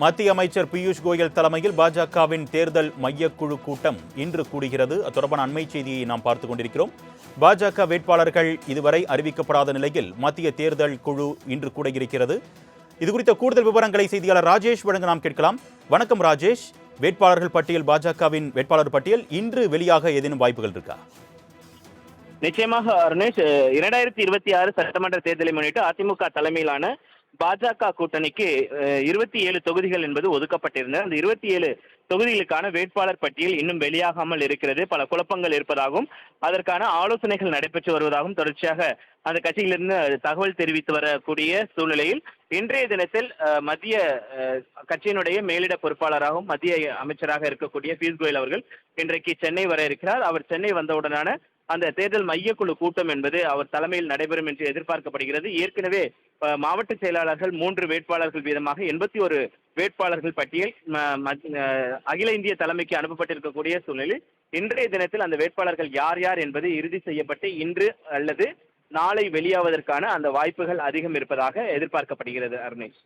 மத்திய அமைச்சர் பியூஷ் கோயல் தலைமையில் பாஜகவின் தேர்தல் மையக்குழு கூட்டம் இன்று கூடுகிறது. அது தொடர்பான அண்மை செய்தியை நாம் பார்த்துக் கொண்டிருக்கிறோம். பாஜக வேட்பாளர்கள் இதுவரை அறிவிக்கப்படாத நிலையில் மத்திய தேர்தல் குழு இன்று கூட இருக்கிறது. இதுகுறித்த கூடுதல் விவரங்களை செய்தியாளர் ராஜேஷ் வழங்க நாம் கேட்கலாம். வணக்கம் ராஜேஷ். வேட்பாளர்கள் பட்டியல், பாஜகவின் வேட்பாளர் பட்டியல் இன்று வெளியாக ஏதேனும் வாய்ப்புகள் இருக்கா? நிச்சயமாக அருணேஷ், 2026 சட்டமன்ற தேர்தலை முன்னிட்டு அதிமுக தலைமையிலான பாஜக கூட்டணிக்கு 27 தொகுதிகள் என்பது ஒதுக்கப்பட்டிருந்தது. அந்த 27 தொகுதிகளுக்கான வேட்பாளர் பட்டியல் இன்னும் வெளியாகாமல் இருக்கிறது. பல குழப்பங்கள் இருப்பதாகவும் அதற்கான ஆலோசனைகள் நடைபெற்று வருவதாகவும் தொடர்ச்சியாக அந்த கட்சியிலிருந்து தகவல் தெரிவித்து வரக்கூடிய சூழ்நிலையில் இன்றைய தினத்தில் மத்திய கட்சியினுடைய மேலிட பொறுப்பாளராகவும் மத்திய அமைச்சராக இருக்கக்கூடிய பியூஷ் கோயல் அவர்கள் இன்றைக்கு சென்னை வர இருக்கிறார். அவர் சென்னை வந்தவுடனான அந்த தேர்தல் மையக்குழு கூட்டம் என்பது அவர் தலைமையில் நடைபெறும் என்று எதிர்பார்க்கப்படுகிறது. ஏற்கனவே மாவட்ட செயலாளர்கள் 3 வேட்பாளர்கள் வீதமாக 81 வேட்பாளர்கள் பட்டியல் அகில இந்திய தலைமைக்கு அனுப்பப்பட்டிருக்கக்கூடிய சூழ்நிலையில் இன்றைய தினத்தில் அந்த வேட்பாளர்கள் யார் யார் என்பது இறுதி செய்யப்பட்டு இன்று அல்லது நாளை வெளியாவதற்கான அந்த வாய்ப்புகள் அதிகம் இருப்பதாக எதிர்பார்க்கப்படுகிறது. அருணேஷ்,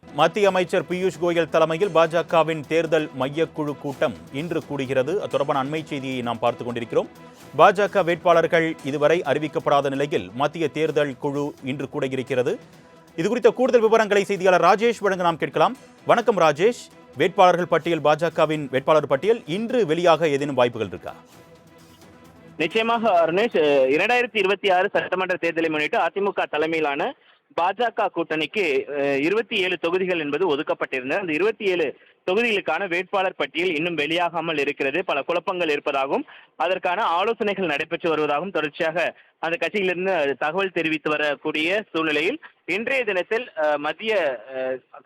மத்திய அமைச்சர் பியூஷ் கோயல் தலைமையில் பாஜகவின் தேர்தல் மையக்குழு கூட்டம் இன்று கூடுகிறது. அது தொடர்பான அண்மை செய்தியை நாம் பார்த்துக் கொண்டிருக்கிறோம். பாஜக வேட்பாளர்கள் இதுவரை அறிவிக்கப்படாத நிலையில் மத்திய தேர்தல் குழு இன்று கூட இருக்கிறது. இதுகுறித்த கூடுதல் விவரங்களை செய்தியாளர் ராஜேஷ் வழங்க நாம் கேட்கலாம். வணக்கம் ராஜேஷ். வேட்பாளர்கள் பட்டியல், பாஜகவின் வேட்பாளர் பட்டியல் இன்று வெளியாக ஏதேனும் வாய்ப்புகள் இருக்கா? நிச்சயமாக அருணேஷ், 2026 சட்டமன்ற தேர்தலை முன்னிட்டு அதிமுக தலைமையிலான பாஜக கூட்டணிக்கு 27 தொகுதிகள் என்பது ஒதுக்கப்பட்டிருந்தது. அந்த 27 தொகுதிகளுக்கான வேட்பாளர் பட்டியல் இன்னும் வெளியாகாமல் இருக்கிறது. பல குழப்பங்கள் இருப்பதாகவும் அதற்கான ஆலோசனைகள் நடைபெற்று வருவதாகவும் தொடர்ச்சியாக அந்த கட்சியிலிருந்து தகவல் தெரிவித்து வரக்கூடிய சூழ்நிலையில் இன்றைய தினத்தில் மத்திய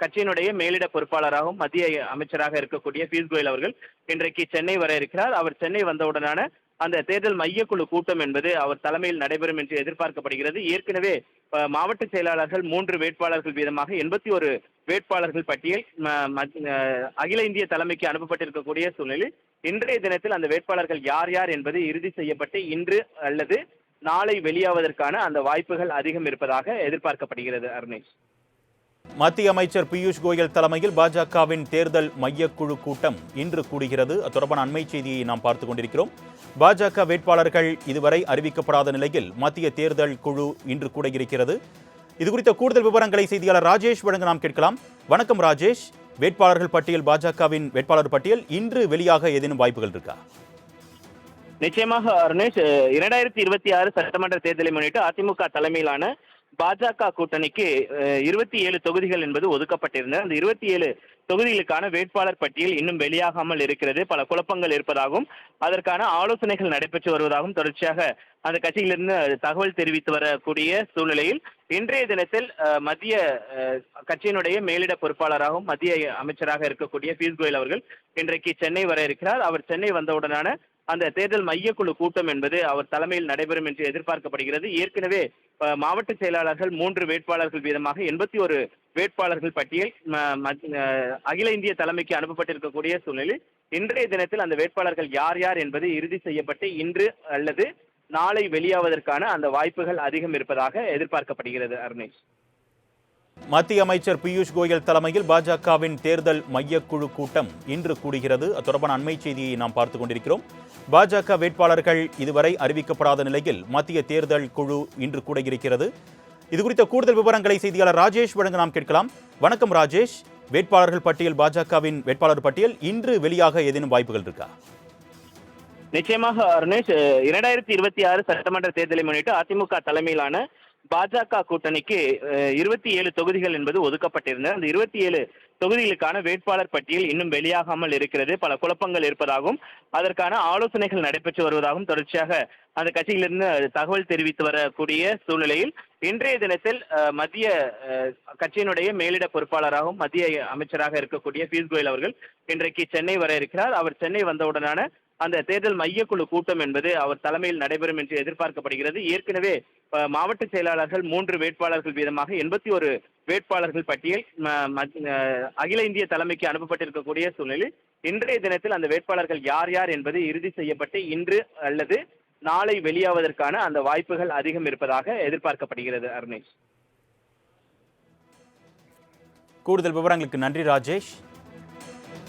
கட்சியினுடைய மேலிட பொறுப்பாளராகவும் மத்திய அமைச்சராக இருக்கக்கூடிய பியூஷ் கோயல் அவர்கள் இன்றைக்கு சென்னை வர இருக்கிறார். அவர் சென்னை வந்தவுடனான அந்த தேர்தல் மையக்குழு கூட்டம் என்பது அவர் தலைமையில் நடைபெறும் என்று எதிர்பார்க்கப்படுகிறது. ஏற்கனவே மாவட்ட செயலாளர்கள் 3 வேட்பாளர்கள் வீதமாக 81 வேட்பாளர்கள் பட்டியல் அகில இந்திய தலைமைக்கு அனுப்பப்பட்டிருக்கக்கூடிய சூழ்நிலையில் இன்றைய தினத்தில் அந்த வேட்பாளர்கள் யார் யார் என்பது இறுதி செய்யப்பட்டு இன்று அல்லது நாளை வெளியாவதற்கான அந்த வாய்ப்புகள் அதிகம் இருப்பதாக எதிர்பார்க்கப்படுகிறது. அருணேஷ், மத்திய அமைச்சர் பியூஷ் கோயல் தலைமையில் பாஜகவின் தேர்தல் மையக்குழு கூட்டம் இன்று கூடுகிறது. அது தொடர்பான அண்மை செய்தியை நாம் பார்த்துக் கொண்டிருக்கிறோம். பாஜக வேட்பாளர்கள் இதுவரை அறிவிக்கப்படாத நிலையில் மத்திய தேர்தல் குழு இன்று கூட இருக்கிறது. இதுகுறித்த கூடுதல் விவரங்களை செய்தியாளர் ராஜேஷ் வழங்க நாம் கேட்கலாம். வணக்கம் ராஜேஷ். வேட்பாளர்கள் பட்டியல், பாஜகவின் வேட்பாளர் பட்டியல் இன்று வெளியாக ஏதேனும் வாய்ப்புகள் இருக்கா? நிச்சயமாக அருணேஷ், 2026 சட்டமன்ற தேர்தலை முன்னிட்டு அதிமுக தலைமையிலான பாஜக கூட்டணிக்கு 27 தொகுதிகள் என்பது ஒதுக்கப்பட்டிருந்தது. அந்த 27 தொகுதிகளுக்கான வேட்பாளர் பட்டியல் இன்னும் வெளியாகாமல் இருக்கிறது. பல குழப்பங்கள் இருப்பதாகவும் அதற்கான ஆலோசனைகள் நடைபெற்று வருவதாகவும் தொடர்ச்சியாக அந்த கட்சியிலிருந்து தகவல் தெரிவித்து வரக்கூடிய சூழ்நிலையில் இன்றைய தினத்தில் மத்திய கட்சியினுடைய மேலிட பொறுப்பாளராகவும் மத்திய அமைச்சராக இருக்கக்கூடிய பியூஷ் கோயல் அவர்கள் இன்றைக்கு சென்னை வர இருக்கிறார். அவர் சென்னை வந்தவுடனான அந்த தேர்தல் மையக்குழு கூட்டம் என்பது அவர் தலைமையில் நடைபெறும் என்று எதிர்பார்க்கப்படுகிறது. ஏற்கனவே மாவட்ட செயலாளர்கள் 3 வேட்பாளர்கள் வீதமாக 81 வேட்பாளர்கள் பட்டியல் அகில இந்திய தலைமைக்கு அனுப்பப்பட்டிருக்கக்கூடிய சூழ்நிலையில் இன்றைய தினத்தில் அந்த வேட்பாளர்கள் யார் யார் என்பது இறுதி செய்யப்பட்டு இன்று அல்லது நாளை வெளியாவதற்கான அந்த வாய்ப்புகள் அதிகம் இருப்பதாக எதிர்பார்க்கப்படுகிறது. அருணேஷ், மத்திய அமைச்சர் பியூஷ் கோயல் தலைமையில் பாஜகவின் தேர்தல் மையக்குழு கூட்டம் இன்று கூடுகிறது. அது தொடர்பான அண்மை செய்தியை நாம் பார்த்துக் கொண்டிருக்கிறோம். பாஜக வேட்பாளர்கள் இதுவரை அறிவிக்கப்படாத நிலையில் மத்திய தேர்தல் குழு இன்று கூட இருக்கிறது. இதுகுறித்த கூடுதல் விவரங்களை செய்தியாளர் ராஜேஷ் வழங்க நாம் கேட்கலாம். வணக்கம் ராஜேஷ். வேட்பாளர்கள் பட்டியல், பாஜகவின் வேட்பாளர் பட்டியல் இன்று வெளியாக ஏதேனும் வாய்ப்புகள் இருக்கா? நிச்சயமாக அருணேஷ், 2026 சட்டமன்ற தேர்தலை முன்னிட்டு அதிமுக தலைமையிலான பாஜக கூட்டணிக்கு 27 தொகுதிகள் என்பது ஒதுக்கப்பட்டிருந்தது. அந்த 27 தொகுதிகளுக்கான வேட்பாளர் பட்டியல் இன்னும் வெளியாகாமல் இருக்கிறது. பல குழப்பங்கள் இருப்பதாகவும் அதற்கான ஆலோசனைகள் நடைபெற்று வருவதாகவும் தொடர்ச்சியாக அந்த கட்சியிலிருந்து தகவல் தெரிவித்து வரக்கூடிய சூழ்நிலையில் இன்றைய தினத்தில் மத்திய கட்சியினுடைய மேலிட பொறுப்பாளராகவும் மத்திய அமைச்சராக இருக்கக்கூடிய பியூஷ் கோயல் அவர்கள் இன்றைக்கு சென்னை வர இருக்கிறார். அவர் சென்னை வந்தவுடனான அந்த தேர்தல் மையக்குழு கூட்டம் என்பது அவர் தலைமையில் நடைபெறும் என்று எதிர்பார்க்கப்படுகிறது. ஏற்கனவே மாவட்ட செயலாளர்கள் 3 வேட்பாளர்கள் வீதமாக 81 வேட்பாளர்கள் பட்டியல் அகில இந்திய தலைமைக்கு அனுப்பப்பட்டிருக்கக்கூடிய சூழ்நிலையில் இன்றைய தினத்தில் அந்த வேட்பாளர்கள் யார் யார் என்பது இறுதி செய்யப்பட்டு இன்று அல்லது நாளை வெளியாவதற்கான அந்த வாய்ப்புகள் அதிகம் இருப்பதாக எதிர்பார்க்கப்படுகிறது. அருணேஷ், கூடுதல் விவரங்களுக்கு நன்றி ராஜேஷ்.